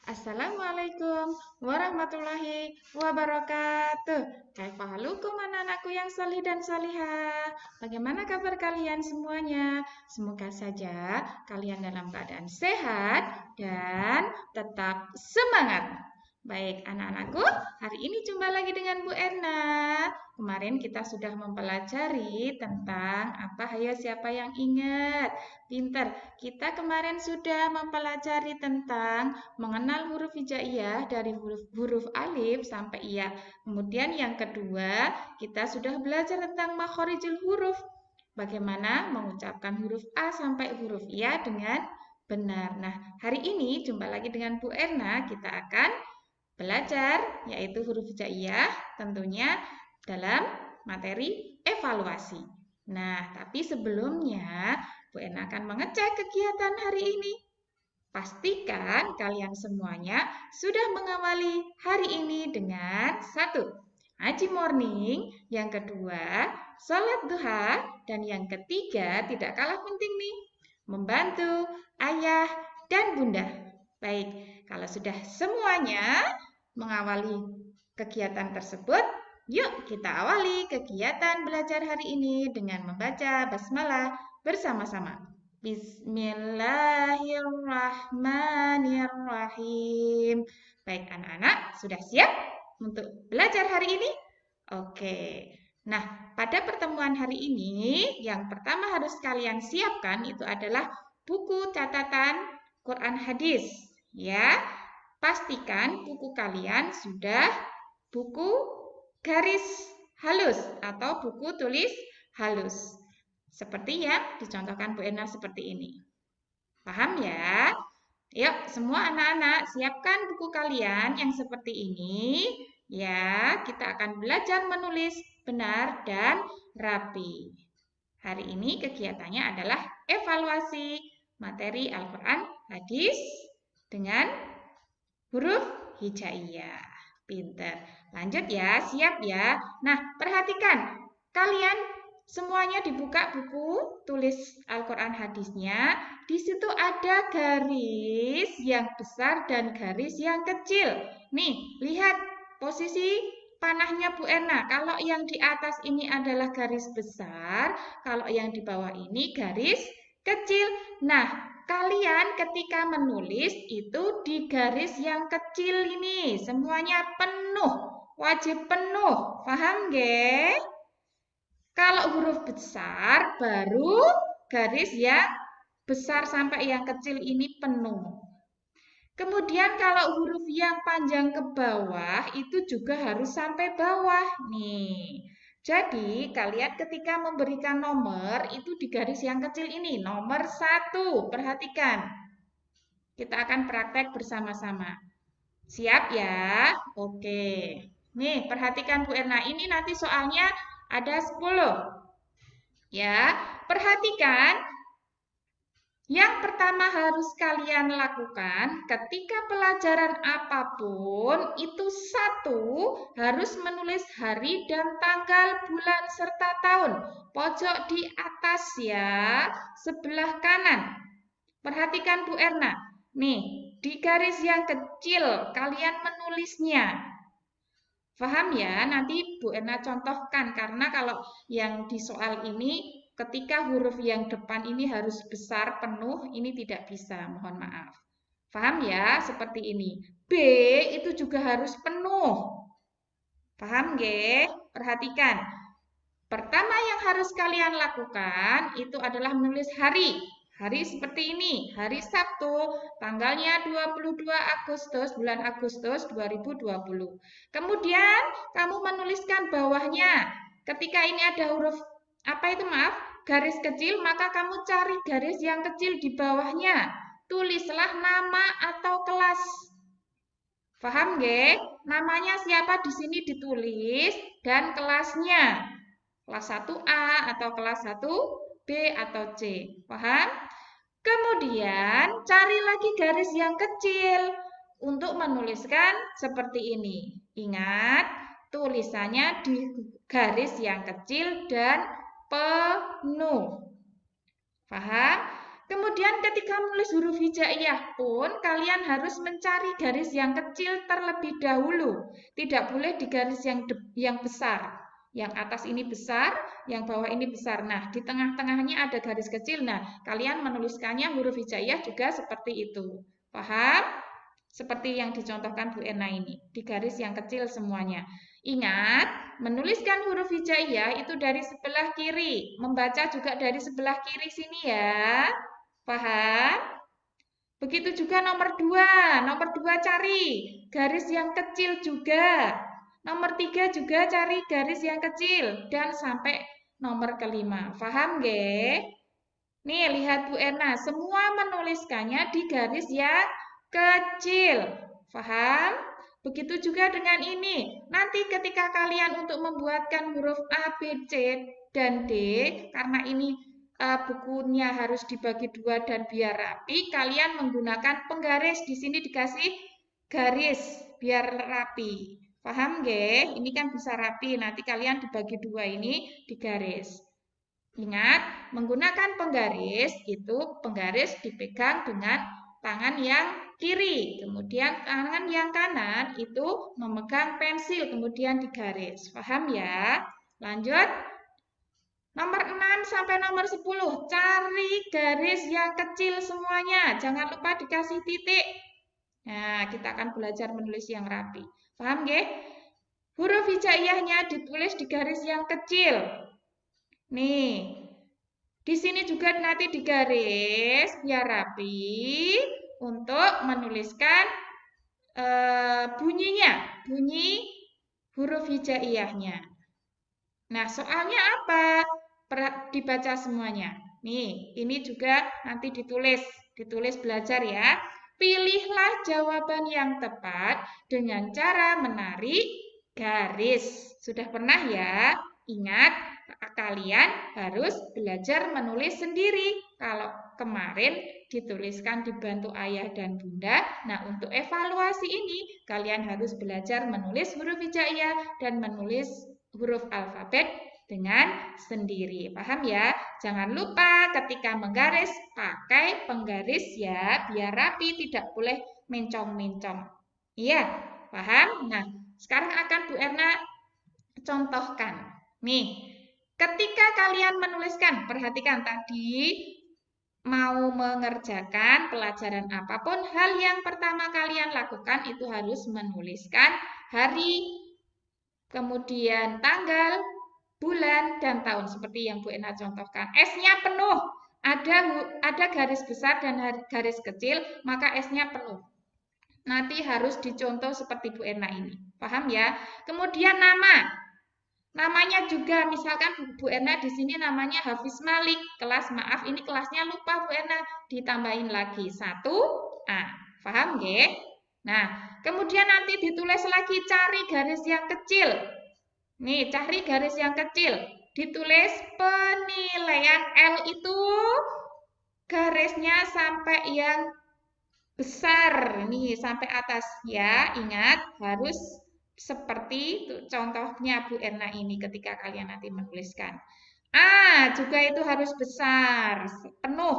Assalamualaikum warahmatullahi wabarakatuh. Kaifa halukum anak-anakku yang salih dan salihah? Bagaimana kabar kalian semuanya? Semoga saja kalian dalam keadaan sehat dan tetap semangat. Baik, anak-anakku, hari ini jumpa lagi dengan Bu Erna. Kemarin kita sudah mempelajari tentang apa? Hayo, siapa yang ingat? Pinter. Kita kemarin sudah mempelajari tentang mengenal huruf hijaiyah dari huruf alif sampai ya. Kemudian yang kedua, kita sudah belajar tentang makhorijul huruf. Bagaimana mengucapkan huruf A sampai huruf ya dengan benar. Nah, hari ini jumpa lagi dengan Bu Erna, kita akan belajar yaitu huruf hijaiyah tentunya dalam materi evaluasi. Nah, tapi sebelumnya Bu Erna akan mengecek kegiatan hari ini. Pastikan kalian semuanya sudah mengawali hari ini dengan satu, ngaji morning, yang kedua, sholat duha, dan yang ketiga, tidak kalah penting nih, membantu ayah dan bunda. Baik, kalau sudah semuanya mengawali kegiatan tersebut, yuk kita awali kegiatan belajar hari ini dengan membaca basmalah bersama-sama. Bismillahirrahmanirrahim. Baik anak-anak, sudah siap untuk belajar hari ini? Oke. Nah, pada pertemuan hari ini, yang pertama harus kalian siapkan itu adalah buku catatan Quran hadis. Ya, pastikan buku kalian sudah buku garis halus atau buku tulis halus. Seperti yang dicontohkan Bu Erna seperti ini. Paham ya? Yuk, semua anak-anak siapkan buku kalian yang seperti ini. Ya, kita akan belajar menulis benar dan rapi. Hari ini kegiatannya adalah evaluasi materi Al-Quran hadis dengan huruf hijaiyah. Pinter. Lanjut ya, siap ya. Nah, perhatikan. Kalian semuanya dibuka buku tulis Al-Quran hadisnya. Di situ ada garis yang besar dan garis yang kecil. Nih, lihat posisi panahnya Bu Erna. Kalau yang di atas ini adalah garis besar, kalau yang di bawah ini garis kecil. Nah, kalian ketika menulis itu di garis yang kecil ini. Semuanya penuh, wajib penuh. Paham nggih? Kalau huruf besar baru garis yang besar sampai yang kecil ini penuh. Kemudian kalau huruf yang panjang ke bawah itu juga harus sampai bawah. Nih. Jadi kalian ketika memberikan nomor itu di garis yang kecil ini. Nomor 1. Perhatikan. Kita akan praktek bersama-sama. Siap ya? Oke. Nih perhatikan Bu Erna. Ini nanti soalnya ada 10. Ya, perhatikan. Yang pertama harus kalian lakukan ketika pelajaran apapun itu harus menulis hari dan tanggal, bulan, serta tahun. Pojok di atas ya, sebelah kanan. Perhatikan Bu Erna. Nih, di garis yang kecil kalian menulisnya. Paham ya? Nanti Bu Erna contohkan karena kalau yang di soal ini ketika huruf yang depan ini harus besar penuh, ini tidak bisa, mohon maaf. Paham ya? Seperti ini. B itu juga harus penuh. Paham nggih? Perhatikan. Pertama yang harus kalian lakukan itu adalah menulis hari. Hari seperti ini, hari Sabtu, tanggalnya 22 Agustus, bulan Agustus 2020. Kemudian kamu menuliskan bawahnya. Ketika ini ada huruf, garis kecil, maka kamu cari garis yang kecil di bawahnya. Tulislah nama atau kelas. Paham nggih? Namanya siapa di sini ditulis dan kelasnya. Kelas 1A atau kelas 1B atau C. Paham? Kemudian cari lagi garis yang kecil untuk menuliskan seperti ini. Ingat, tulisannya di garis yang kecil dan penuh. Paham? kemudian ketika menulis huruf hijaiyah pun kalian harus mencari garis yang kecil terlebih dahulu. Tidak boleh di garis yang besar. Yang atas ini besar, yang bawah ini besar. Nah, di tengah-tengahnya ada garis kecil. Nah, kalian menuliskannya huruf hijaiyah juga seperti itu. Paham? Seperti yang dicontohkan Bu Erna ini. Di garis yang kecil semuanya. Ingat, menuliskan huruf hijaiyah itu dari sebelah kiri. Membaca juga dari sebelah kiri sini ya. Paham? Begitu juga nomor 2. Nomor 2 cari garis yang kecil juga. Nomor 3 juga cari garis yang kecil. Dan sampai nomor kelima. Paham nggih? Nih, lihat Bu Erna. Semua menuliskannya di garis yang kecil. Paham? Begitu juga dengan ini. Nanti ketika kalian untuk membuatkan huruf A, B, C, dan D, karena ini bukunya harus dibagi 2 dan biar rapi, kalian menggunakan penggaris. Di sini dikasih garis biar rapi. Paham nggih? Ini kan bisa rapi. Nanti kalian dibagi 2 ini digaris. Ingat, menggunakan penggaris itu penggaris dipegang dengan tangan yang kiri. Kemudian tangan yang kanan itu memegang pensil, kemudian digaris. Paham ya? Lanjut. Nomor 6 sampai nomor 10. Cari garis yang kecil semuanya. Jangan lupa dikasih titik. Nah, kita akan belajar menulis yang rapi. Paham nggih? Huruf hijaiyahnya ditulis di garis yang kecil. Nih, di sini juga nanti digaris biar rapi untuk menuliskan bunyinya, bunyi huruf hijaiyahnya. Nah, soalnya apa? Dibaca semuanya. Nih, ini juga nanti ditulis belajar ya. Pilihlah jawaban yang tepat dengan cara menarik garis. Sudah pernah ya? Ingat, kalian harus belajar menulis sendiri. Kalau kemarin dituliskan dibantu ayah dan bunda. Nah, untuk evaluasi ini, kalian harus belajar menulis huruf hijaiyah dan menulis huruf alfabet dengan sendiri. Paham ya? Jangan lupa ketika menggaris, pakai penggaris ya, biar rapi, tidak boleh mencong-mencong. Iya, paham? Nah, sekarang akan Bu Erna contohkan. Nih, ketika kalian menuliskan, perhatikan tadi mau mengerjakan pelajaran apapun, hal yang pertama kalian lakukan itu harus menuliskan hari, kemudian tanggal, bulan, dan tahun. Seperti yang Bu Erna contohkan. S-nya penuh. Ada garis besar dan garis kecil, maka S-nya penuh. Nanti harus dicontoh seperti Bu Erna ini. Paham ya? Kemudian nama. Namanya juga, misalkan Bu Erna di sini namanya Hafiz Malik. Kelas, maaf, ini kelasnya lupa Bu Erna. Ditambahin lagi 1A. Paham nggih? Nah, kemudian nanti ditulis lagi cari garis yang kecil. Nih, cari garis yang kecil. Ditulis penilaian L itu garisnya sampai yang besar. Nih, sampai atas ya. Ingat, harus seperti contohnya Bu Erna ini ketika kalian nanti menuliskan. A juga itu harus besar, penuh.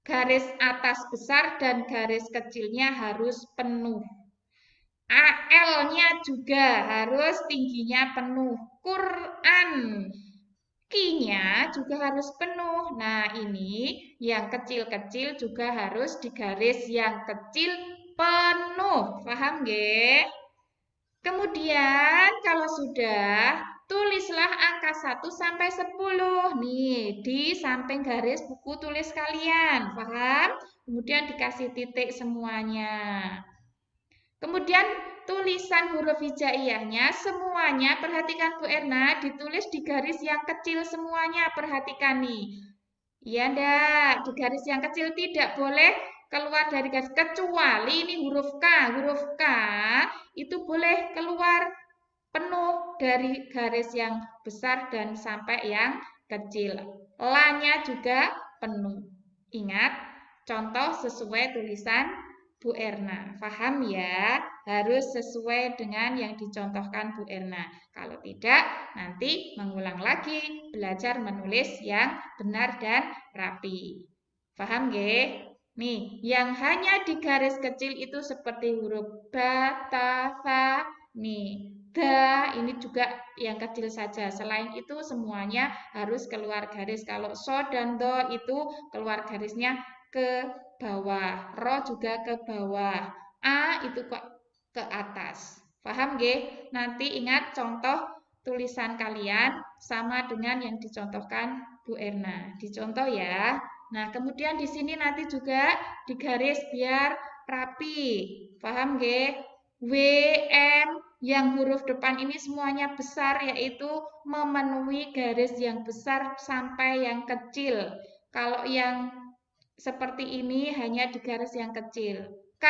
Garis atas besar dan garis kecilnya harus penuh. AL-nya juga harus tingginya penuh. Quran. Q-nya juga harus penuh. Nah, ini yang kecil-kecil juga harus digaris yang kecil penuh. Paham nggih? Kemudian kalau sudah, tulislah angka 1 sampai 10. Nih, di samping garis buku tulis kalian. Paham? Kemudian dikasih titik semuanya. Kemudian tulisan huruf hijaiyahnya semuanya, perhatikan Bu Erna, ditulis di garis yang kecil semuanya. Perhatikan nih. Iya ndak? Di garis yang kecil tidak boleh keluar dari garis. Kecuali ini huruf K. Huruf K itu boleh keluar penuh dari garis yang besar dan sampai yang kecil. La-nya juga penuh. Ingat, contoh sesuai tulisan Bu Erna. Paham ya? Harus sesuai dengan yang dicontohkan Bu Erna. Kalau tidak, nanti mengulang lagi belajar menulis yang benar dan rapi. Paham nggih? Nih, yang hanya di garis kecil itu seperti huruf ba, ta, fa. Nih, da ini juga yang kecil saja. Selain itu semuanya harus keluar garis. Kalau so dan do itu keluar garisnya ke bawah. Ro juga ke bawah. A itu kok ke atas. Paham nggih? Nanti ingat contoh tulisan kalian sama dengan yang dicontohkan Bu Erna. Dicontoh ya. Nah, kemudian di sini nanti juga digaris biar rapi. Paham nggih? W, M, yang huruf depan ini semuanya besar, yaitu memenuhi garis yang besar sampai yang kecil. Kalau yang seperti ini hanya di garis yang kecil. K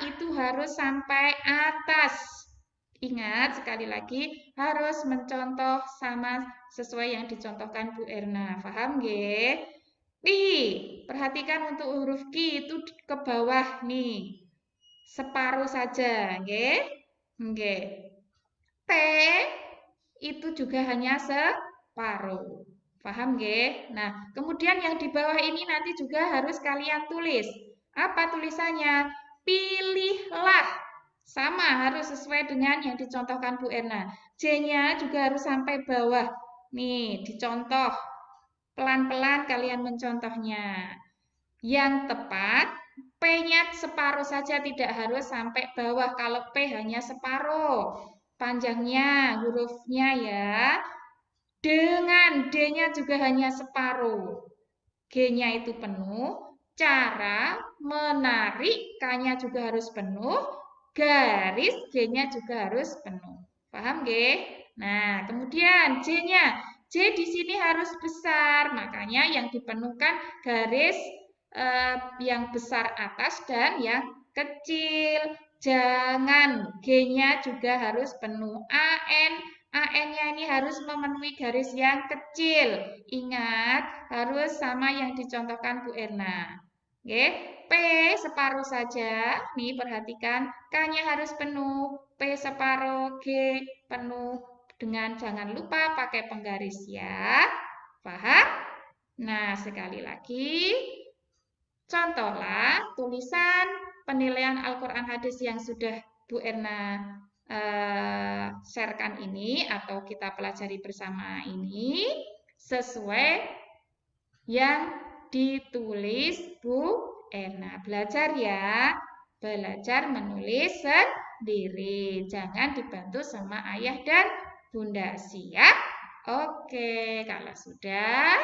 itu harus sampai atas. Ingat, sekali lagi harus mencontoh sama sesuai yang dicontohkan Bu Erna. Paham nggih? Perhatikan untuk huruf Q itu ke bawah nih. Separuh saja, nggih? Nggih. T itu juga hanya separuh. Paham nggih? Nah, kemudian yang di bawah ini nanti juga harus kalian tulis. Apa tulisannya? Pilihlah. Sama, harus sesuai dengan yang dicontohkan Bu Erna. J-nya juga harus sampai bawah. Nih, dicontoh. Pelan-pelan kalian mencontohnya. Yang tepat, P-nya separuh saja, tidak harus sampai bawah. Kalau P hanya separuh. Panjangnya, hurufnya ya. Dengan D-nya juga hanya separuh. G-nya itu penuh. Cara menarik K-nya juga harus penuh. Garis G-nya juga harus penuh. Paham nggih? Nah, kemudian J-nya. J di sini harus besar, makanya yang dipenuhkan garis yang besar atas dan yang kecil. Jangan G-nya juga harus penuh. AN-nya ini harus memenuhi garis yang kecil. Ingat, harus sama yang dicontohkan Bu Erna. Oke, P separuh saja. Nih, perhatikan. K-nya harus penuh. P separuh, G penuh. Dengan jangan lupa pakai penggaris ya. Paham? Nah, sekali lagi. Contohlah tulisan penilaian Al-Quran hadis yang sudah Bu Erna sharekan ini atau kita pelajari bersama ini sesuai yang ditulis Bu Erna. Belajar ya, belajar menulis sendiri. Jangan dibantu sama ayah dan bunda. Siap? Oke, kalau sudah,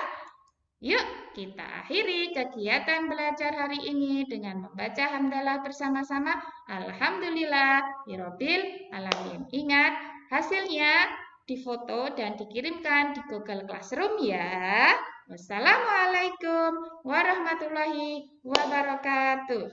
yuk kita akhiri kegiatan belajar hari ini dengan membaca hamdalah bersama-sama. Alhamdulillah, Rabbil alamin. Ingat, hasilnya difoto dan dikirimkan di Google Classroom ya. Wassalamualaikum warahmatullahi wabarakatuh.